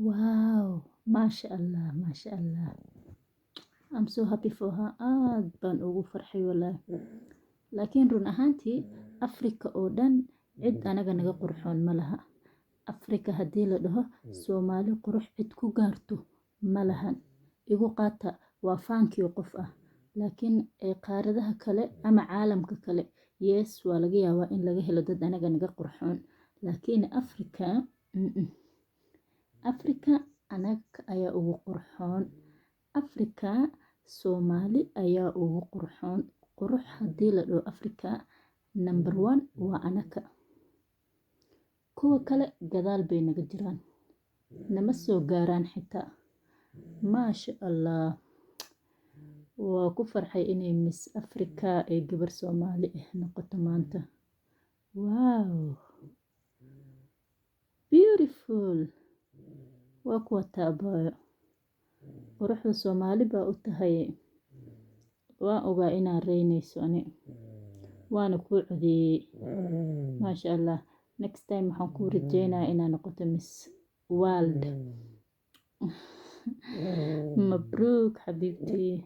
Wow, maasha allah, maasha allah. I'm so happy for her. Aad baan ugu farxay walaahi. Laakiin run ahaantii Afrika oo dhan cid anaga naga qurxoon ma laha. Afrika haddii la dhaho Soomaali qurux cid ku gaarto ma lahan. Igu qaata waa faankii qof ah. Laakiin qaaradaha kale ama caalamka kale, yes, waa laga yaabaa in laga helo dad anaga naga qurxoon. Laakiin Afrika, Afrika anaga ayaa ugu qurxoon. Afrika Soomaali ayaa ugu qurxoon. Qurux haddii la dhaho Afrika number 1 waa anaga. Kuwa kale gadaal bay naga jiraan. Nama soo gaaraan xitaa. Maasha allah. Waa ku farxay inay Miss Africa ay gabar Soomaali ah noqoto maanta. Wow. Beautiful. Waa kuwa taabaayo. Quruxda Soomaali baa u tahay. Waan ogaa inaan reynayso ani. Waana kuu codeeyey. Maasha allah. Next time waxaan kuu rajeynayaa inaan noqoto Miss World. مبروك حبيبتي.